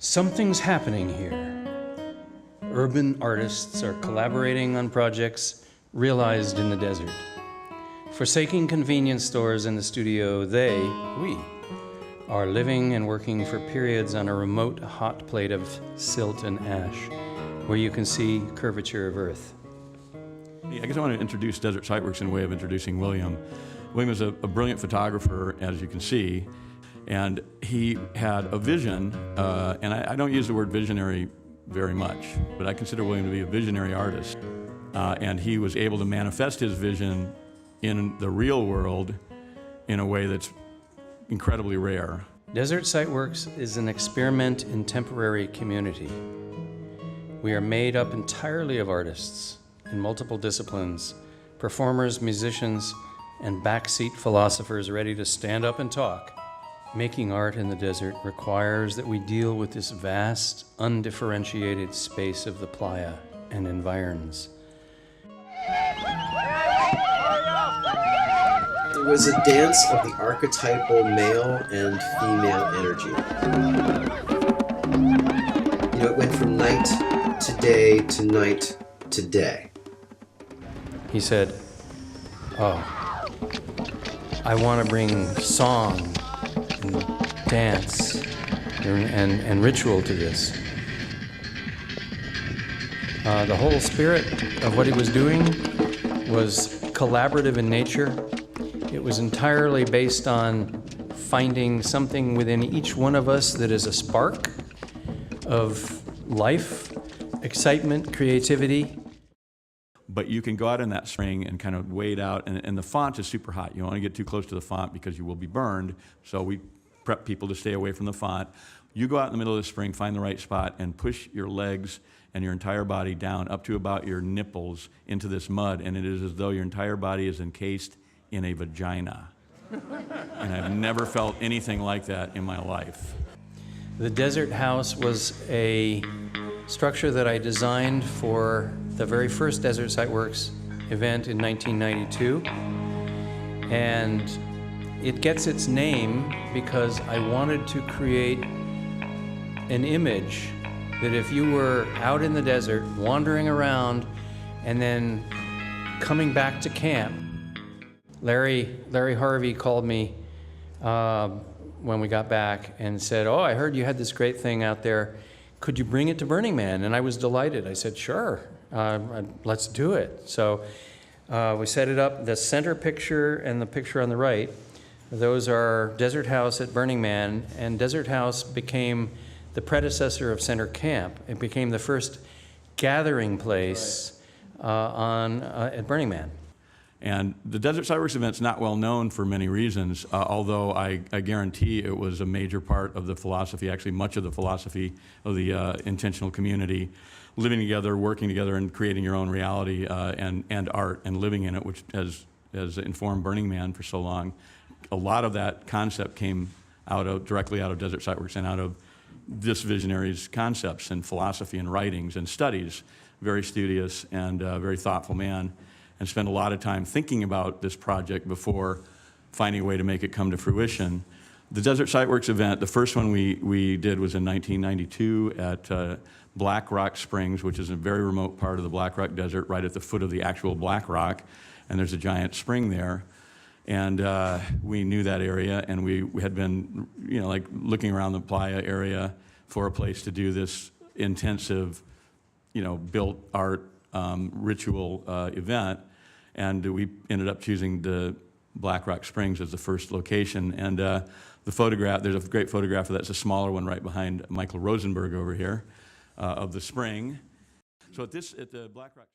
Something's happening here. Urban artists are collaborating on projects realized in the desert. Forsaking convenience stores in the studio, we, are living and working for periods on a remote hot plate of silt and ash, where you can see curvature of earth. I guess I want to introduce Desert Siteworks in a way of introducing William. William is a brilliant photographer, as you can see, and he had a vision, and I don't use the word visionary very much, but I consider William to be a visionary artist. And he was able to manifest his vision in the real world in a way that's incredibly rare. Desert Siteworks is an experiment in temporary community. We are made up entirely of artists in multiple disciplines, performers, musicians, and backseat philosophers ready to stand up and talk. Making art in the desert requires that we deal with this vast, undifferentiated space of the playa and environs. It was a dance of the archetypal male and female energy. You know, it went from night to day to night to day. He said, "Oh, I want to bring song and dance and ritual to this." The whole spirit of what he was doing was collaborative in nature. It was entirely based on finding something within each one of us that is a spark of life, excitement, creativity. But you can go out in that spring and kind of wade out, and the font is super hot. You don't want to get too close to the font because you will be burned, so we prep people to stay away from the font. You go out in the middle of the spring, find the right spot, and push your legs and your entire body down up to about your nipples into this mud, and it is as though your entire body is encased in a vagina. And I've never felt anything like that in my life. The Desert House was a structure that I designed for the very first Desert Siteworks event in 1992. And it gets its name because I wanted to create an image that if you were out in the desert, wandering around, and then coming back to camp. Larry Harvey called me when we got back and said, "Oh, I heard you had this great thing out there. Could you bring it to Burning Man?" And I was delighted. I said, "Sure, let's do it." So we set it up. The center picture and the picture on the right, those are Desert House at Burning Man, and Desert House became the predecessor of Center Camp. It became the first gathering place at Burning Man. And the Desert Siteworks event's not well known for many reasons, although I guarantee it was a major part of the philosophy, actually much of the philosophy of the intentional community, living together, working together, and creating your own reality and art and living in it, which has informed Burning Man for so long. A lot of that concept came directly out of Desert Siteworks and out of this visionary's concepts and philosophy and writings and studies. Very studious and very thoughtful man, and spent a lot of time thinking about this project before finding a way to make it come to fruition. The Desert Siteworks event, the first one we did was in 1992 at Black Rock Springs, which is a very remote part of the Black Rock Desert, right at the foot of the actual Black Rock, and there's a giant spring there. And we knew that area, and we had been, like looking around the playa area for a place to do this intensive, built art ritual event, and we ended up choosing the Black Rock Springs as the first location. And the photograph, there's a great photograph of that. It's a smaller one right behind Michael Rosenberg over here of the spring. So at the Black Rock.